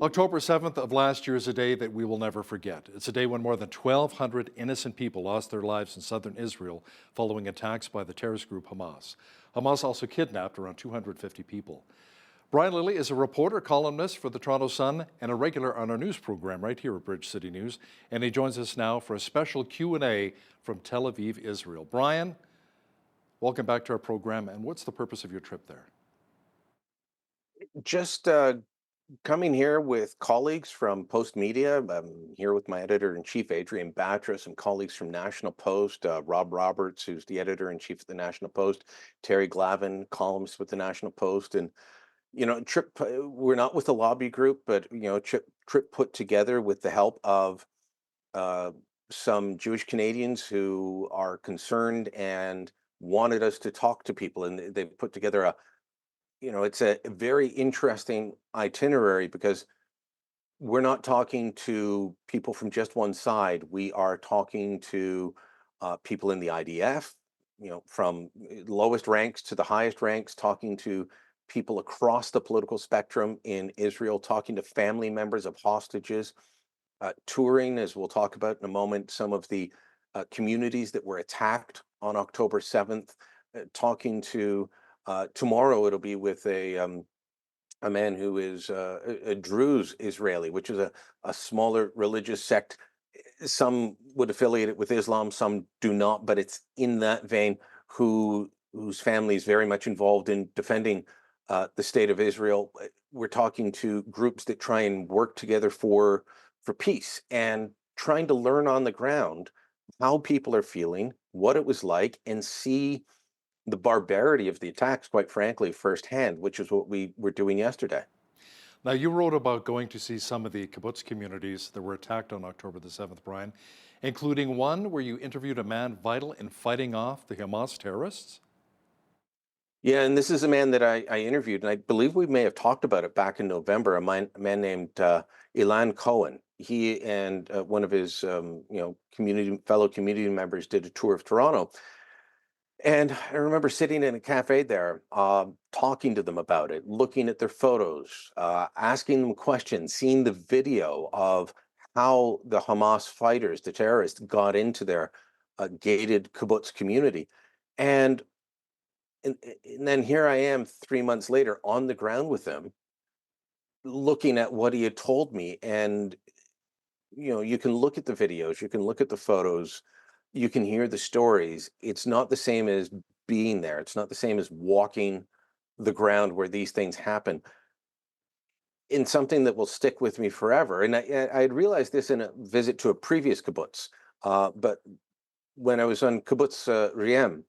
October 7th of last year is a day that we will never forget. It's a day when more than 1,200 innocent people lost their lives in southern Israel following attacks by the terrorist group Hamas. Hamas also kidnapped around 250 people. Brian Lilley is a reporter, columnist for the Toronto Sun, and a regular on our news program right here at Bridge City News. And he joins us now for a special Q&A from Tel Aviv, Israel. Brian, welcome back to our program. And what's the purpose of your trip there? Just coming here with colleagues from Post Media. I'm here with my editor-in-chief, Adrian Batra, some colleagues from National Post, Rob Roberts, who's the editor-in-chief of the National Post, Terry Glavin, columnist with the National Post. And, trip, we're not with a lobby group, but, trip put together with the help of some Jewish Canadians who are concerned and wanted us to talk to people. And they've put together it's a very interesting itinerary because we're not talking to people from just one side. We are talking to people in the IDF, from lowest ranks to the highest ranks, talking to people across the political spectrum in Israel, talking to family members of hostages, touring, as we'll talk about in a moment, some of the communities that were attacked on October 7th, talking to tomorrow it'll be with a man who is a Druze Israeli, which is a smaller religious sect. Some would affiliate it with Islam, some do not, but it's in that vein, whose family is very much involved in defending the state of Israel. We're talking to groups that try and work together for peace and trying to learn on the ground how people are feeling, what it was like, and see the barbarity of the attacks, quite frankly, firsthand, which is what we were doing yesterday. Now, you wrote about going to see some of the kibbutz communities that were attacked on October the 7th, Brian, including one where you interviewed a man vital in fighting off the Hamas terrorists. Yeah, and this is a man that I interviewed, and I believe we may have talked about it back in November. A man named Ilan Cohen. He and one of his fellow community members did a tour of Toronto. And I remember sitting in a cafe there, talking to them about it, looking at their photos, asking them questions, seeing the video of how the Hamas fighters, the terrorists, got into their gated kibbutz community. And, and then here I am 3 months later on the ground with them, looking at what he had told me. And, you can look at the videos, you can look at the photos, you can hear the stories. It's not the same as being there. It's not the same as walking the ground where these things happen. In something that will stick with me forever. And I had realized this in a visit to a previous kibbutz, but when I was on kibbutz Riem,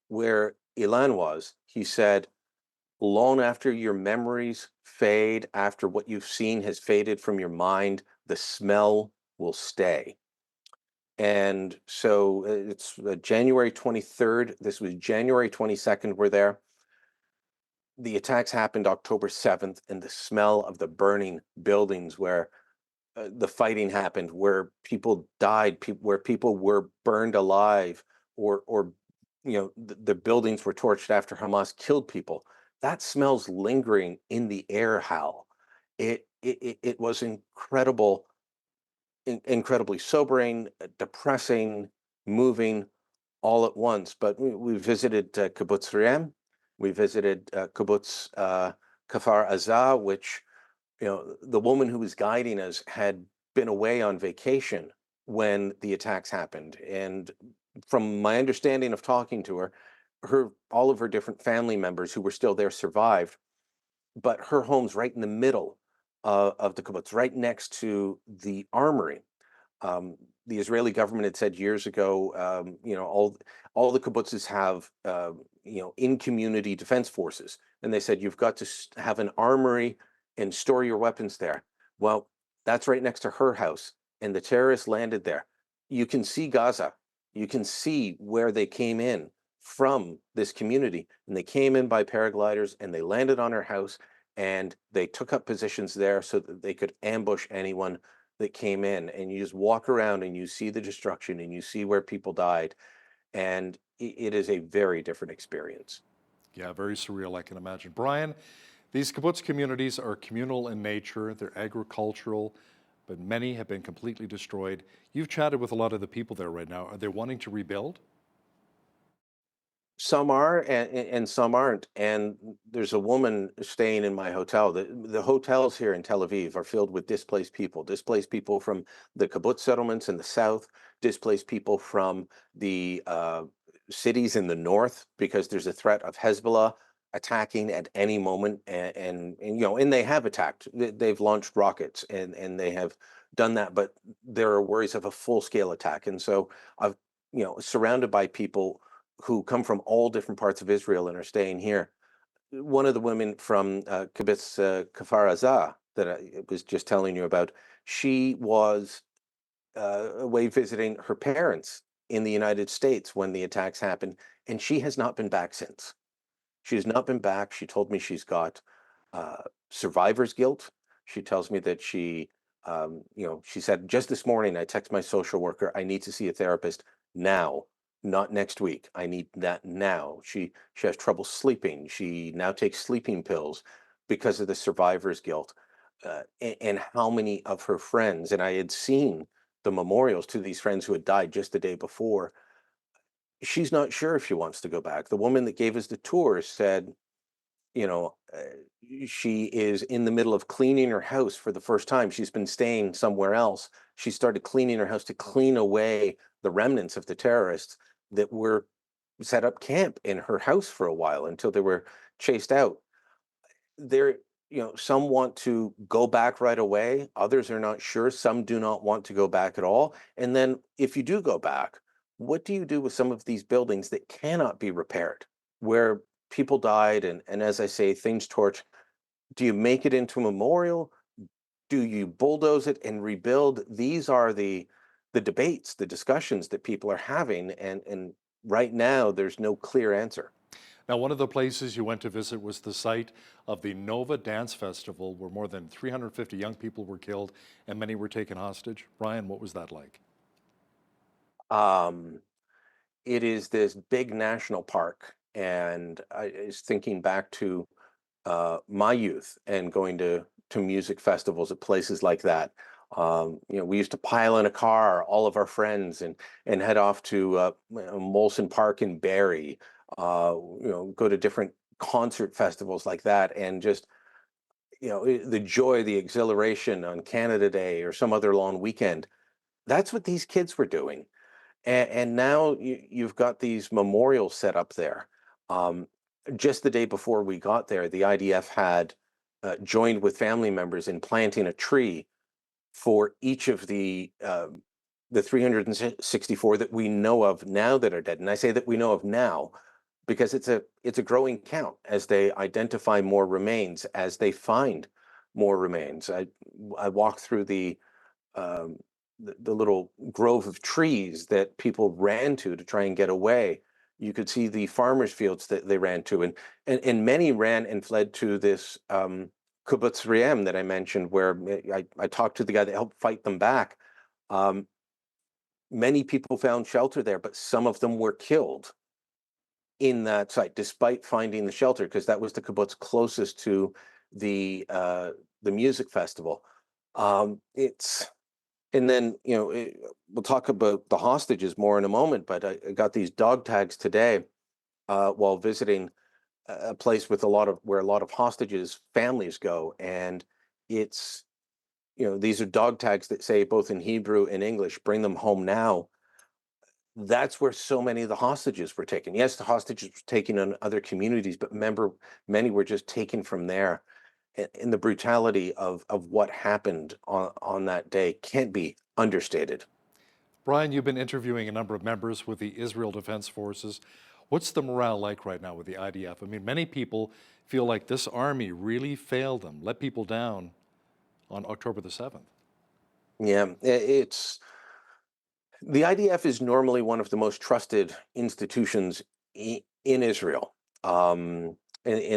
where Ilan was, he said, long after your memories fade, after what you've seen has faded from your mind, the smell will stay. And so it's January 23rd. This was January 22nd. We're there. The attacks happened October 7th, and the smell of the burning buildings where the fighting happened, where people died, where people were burned alive, or the buildings were torched after Hamas killed people. That smell's lingering in the air, Hal. It was incredibly sobering, depressing, moving all at once. But we visited Kibbutz Riem. We visited Kibbutz Kfar Aza, which, the woman who was guiding us had been away on vacation when the attacks happened. And from my understanding of talking to her, all of her different family members who were still there survived, but her home's right in the middle of the kibbutz, right next to the armory. The Israeli government had said years ago, all the kibbutzes have, in-community defense forces, and they said you've got to have an armory and store your weapons there. Well, that's right next to her house, and the terrorists landed there. You can see Gaza. You can see where they came in from this community, and they came in by paragliders, and they landed on her house, and they took up positions there so that they could ambush anyone that came in. And you just walk around and you see the destruction and you see where people died. And it is a very different experience. Yeah, very surreal, I can imagine. Brian, These kibbutz communities are communal in nature, they're agricultural, but many have been completely destroyed. You've chatted with a lot of the people there right now. Are they wanting to rebuild? Some are and some aren't. And there's a woman staying in my hotel. The hotels here in Tel Aviv are filled with displaced people from the kibbutz settlements in the south, displaced people from the cities in the north because there's a threat of Hezbollah attacking at any moment. And they have attacked. They've launched rockets and they have done that, but there are worries of a full scale attack. And so I've surrounded by people who come from all different parts of Israel and are staying here. One of the women from Kibbutz Kfar Aza that I was just telling you about, she was away visiting her parents in the United States when the attacks happened, and she has not been back since. She has not been back. She told me she's got uh, survivor's guilt. She tells me that she said, just this morning, I text my social worker, I need to see a therapist now, not next week. I need that now. She has trouble sleeping. She now takes sleeping pills because of the survivor's guilt. And how many of her friends, and I had seen the memorials to these friends who had died just the day before, she's not sure if she wants to go back. The woman that gave us the tour said, you know, uh, she is in the middle of cleaning her house for the first time. She's been staying somewhere else. She started cleaning her house to clean away the remnants of the terrorists that were set up camp in her house for a while until they were chased out. There, some want to go back right away. Others are not sure. Some do not want to go back at all. And then if you do go back, what do you do with some of these buildings that cannot be repaired, where people died and as I say, things torch? Do you make it into a memorial? Do you bulldoze it and rebuild? These are the debates, the discussions that people are having, and right now there's no clear answer. Now, one of the places you went to visit was the site of the Nova Dance Festival, where more than 350 young people were killed and many were taken hostage. Brian, what was that like? Um, it is this big national park, and I is thinking back to my youth and going to music festivals at places like that. We used to pile in a car, all of our friends, and head off to Molson Park in Barrie. Go to different concert festivals like that, and just the joy, the exhilaration on Canada Day or some other long weekend. That's what these kids were doing, and now you've got these memorials set up there. Um, just the day before we got there, the IDF had joined with family members in planting a tree for each of the 364 that we know of now that are dead. And I say that we know of now because it's a growing count as they identify more remains, as they find more remains. I walked through um, the little grove of trees that people ran to try and get away. You could see the farmers' fields that they ran to, and many ran and fled to this kibbutz Riem that I mentioned, where I talked to the guy that helped fight them back. Um, Many people found shelter there, but some of them were killed in that site, despite finding the shelter, because that was the kibbutz closest to the music festival. It's and then, we'll talk about the hostages more in a moment, but I got these dog tags today while visiting a place with where a lot of hostages families go. And it's, these are dog tags that say both in Hebrew and English, bring them home now. That's where so many of the hostages were taken. Yes, the hostages were taken in other communities, but remember, many were just taken from there. And the brutality of what happened on that day can't be understated. Brian, you've been interviewing a number of members with the Israel Defense Forces. What's the morale like right now with the IDF? I mean, many people feel like this army really failed them, let people down on October the 7th. Yeah, it's the IDF is normally one of the most trusted institutions in Israel, and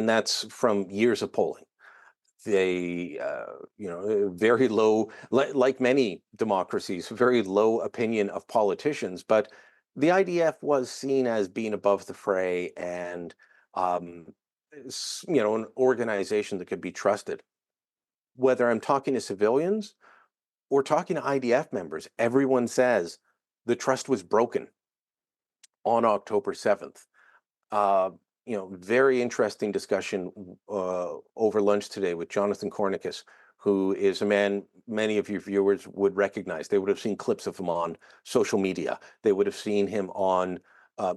that's from years of polling. They, very low, like many democracies, very low opinion of politicians. But the IDF was seen as being above the fray, and um, an organization that could be trusted. Whether I'm talking to civilians or talking to IDF members, everyone says the trust was broken on October 7th. Uh, Very interesting discussion over lunch today with Jonathan Cornicus, who is a man many of your viewers would recognize. They would have seen clips of him on social media. They would have seen him on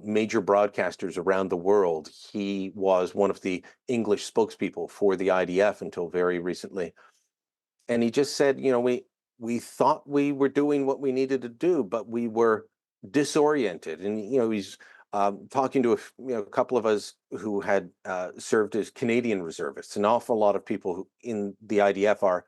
major broadcasters around the world. He was one of the English spokespeople for the IDF until very recently. And he just said, we thought we were doing what we needed to do, but we were disoriented. And he's talking to a couple of us who had served as Canadian reservists. An awful lot of people in the IDF are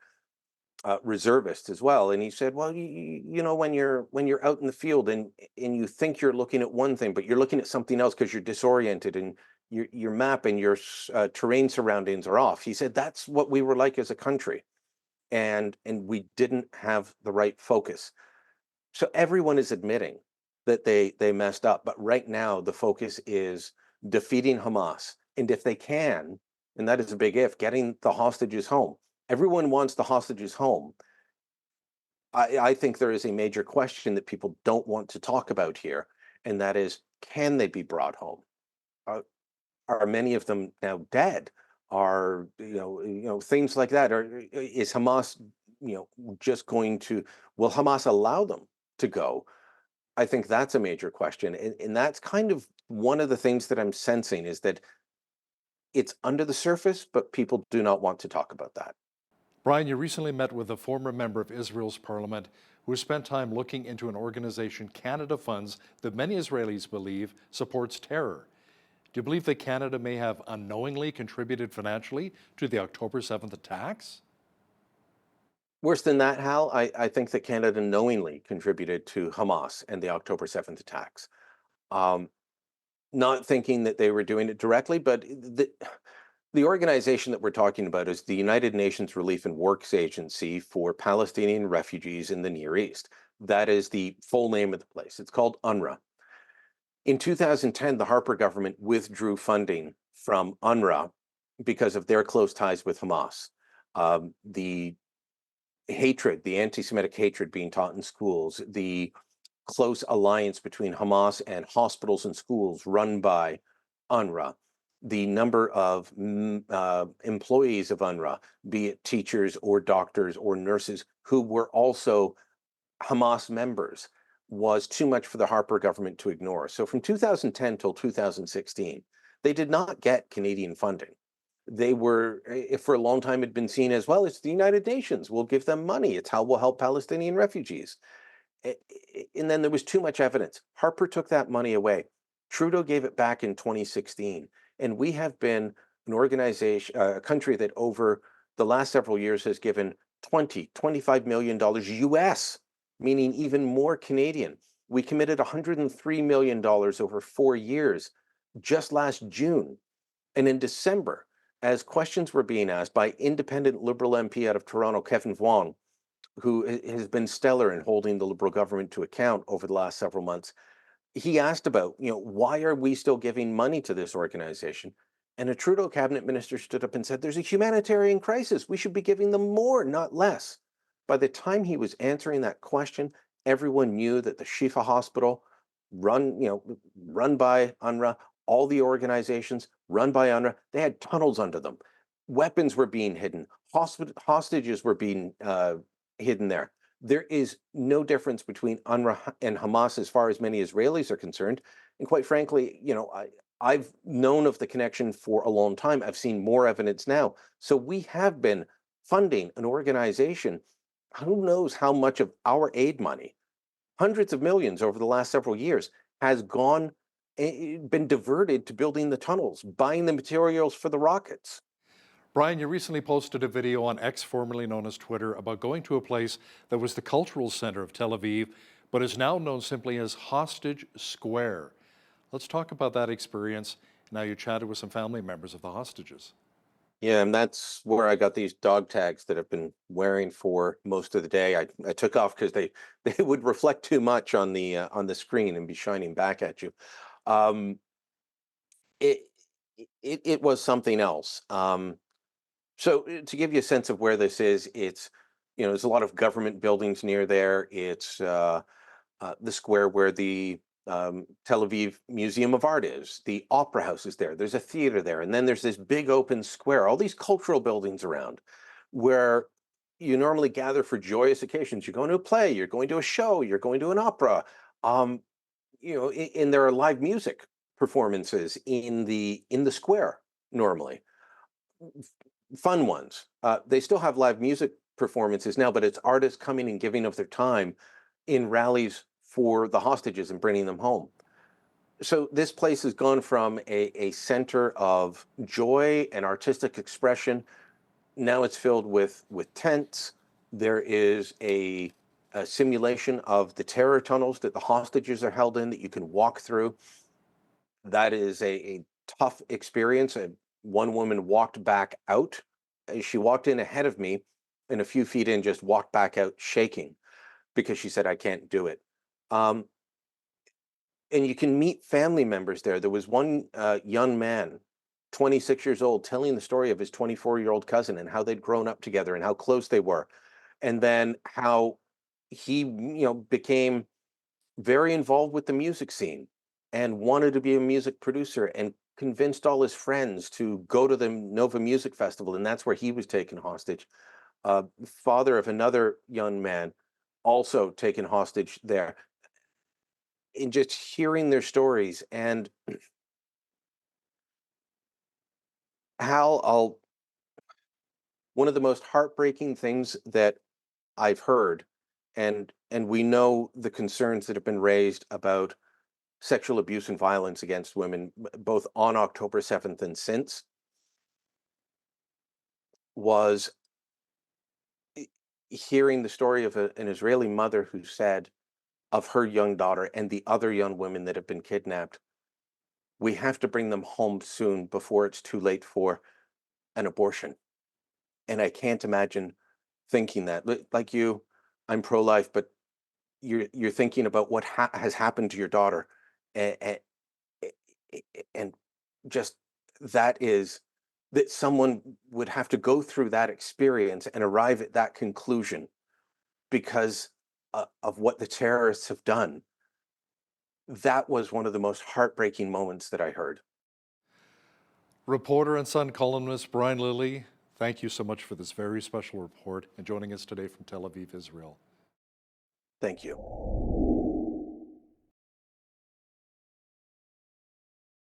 reservists as well. And he said, well, when you're out in the field and you think you're looking at one thing, but you're looking at something else because you're disoriented and your map and your terrain surroundings are off. He said that's what we were like as a country, and we didn't have the right focus. So everyone is admitting that they messed up, but right now the focus is defeating Hamas, and if they can, and that is a big if, getting the hostages home. Everyone wants the hostages home. I think there is a major question that people don't want to talk about here, and that is, can they be brought home? Are many of them now dead? Are things like that? Or is Hamas just going to? Will Hamas allow them to go? I think that's a major question, and that's kind of one of the things that I'm sensing is that it's under the surface, but people do not want to talk about that. Brian, you recently met with a former member of Israel's parliament who spent time looking into an organization Canada funds that many Israelis believe supports terror. Do you believe that Canada may have unknowingly contributed financially to the October 7th attacks? Worse than that, Hal, I think that Canada knowingly contributed to Hamas and the October 7th attacks. Um, Not thinking that they were doing it directly, but the organization that we're talking about is the United Nations Relief and Works Agency for Palestinian refugees in the Near East. That is the full name of the place. It's called UNRWA. In 2010, the Harper government withdrew funding from UNRWA because of their close ties with Hamas. The hatred, the anti-Semitic hatred being taught in schools, the close alliance between Hamas and hospitals and schools run by UNRWA, the number of employees of UNRWA, be it teachers or doctors or nurses, who were also Hamas members, was too much for the Harper government to ignore. So from 2010 till 2016, they did not get Canadian funding. They were, if for a long time had been seen as, well, it's the United Nations, we'll give them money, it's how we'll help Palestinian refugees. And then there was too much evidence. Harper took that money away. Trudeau gave it back in 2016. And we have been an organization, a country that over the last several years has given $25 million US, meaning even more Canadian. We committed $103 million over 4 years just last June. And in December, as questions were being asked by independent Liberal MP out of Toronto, Kevin Vuong, who has been stellar in holding the Liberal government to account over the last several months, he asked about, why are we still giving money to this organization? And a Trudeau cabinet minister stood up and said, there's a humanitarian crisis. We should be giving them more, not less. By the time he was answering that question, everyone knew that the Shifa Hospital, run by UNRWA, all the organizations run by UNRWA, they had tunnels under them. Weapons were being hidden. Hostages were being hidden there. There is no difference between UNRWA and Hamas as far as many Israelis are concerned. And quite frankly, I've known of the connection for a long time. I've seen more evidence now. So we have been funding an organization. Who knows how much of our aid money, hundreds of millions over the last several years, has been diverted to building the tunnels, buying the materials for the rockets. Brian, you recently posted a video on X, formerly known as Twitter, about going to a place that was the cultural center of Tel Aviv, but is now known simply as Hostage Square. Let's talk about that experience. Now, you chatted with some family members of the hostages. Yeah, and that's where I got these dog tags that I've been wearing for most of the day. I took off because they would reflect too much on the screen and be shining back at you. Um, it it was something else. So to give you a sense of where this is, it's, there's a lot of government buildings near there. It's the square where the Tel Aviv Museum of Art is. The Opera House is there. There's a theater there, and then there's this big open square. All these cultural buildings around, where you normally gather for joyous occasions. You're going to a play. You're going to a show. You're going to an opera. Um, and there are live music performances in the square normally, fun ones. They still have live music performances now, but it's artists coming and giving of their time in rallies for the hostages and bringing them home. So this place has gone from a center of joy and artistic expression. Now it's filled with tents. There is a simulation of the terror tunnels that the hostages are held in that you can walk through. That is a tough experience. One woman walked back out. She walked in ahead of me, and a few feet in, just walked back out shaking because she said, "I can't do it." Um, and you can meet family members there. There was one young man, 26 years old, telling the story of his 24-year-old cousin and how they'd grown up together and how close they were, and then how he, became very involved with the music scene and wanted to be a music producer and convinced all his friends to go to the Nova Music Festival, and that's where he was taken hostage. Father of another young man, also taken hostage there. In just hearing their stories and how I'll one of the most heartbreaking things that I've heard, and we know the concerns that have been raised about sexual abuse and violence against women, both on October 7th and since, was hearing the story of an Israeli mother who said of her young daughter and the other young women that have been kidnapped, we have to bring them home soon before it's too late for an abortion. And I can't imagine thinking that. Like you, I'm pro-life, but you're thinking about what has happened to your daughter, and, and just that is that someone would have to go through that experience and arrive at that conclusion because of what the terrorists have done. That was one of the most heartbreaking moments that I heard. Reporter and Sun columnist Brian Lilley, thank you so much for this very special report and joining us today from Tel Aviv, Israel. Thank you.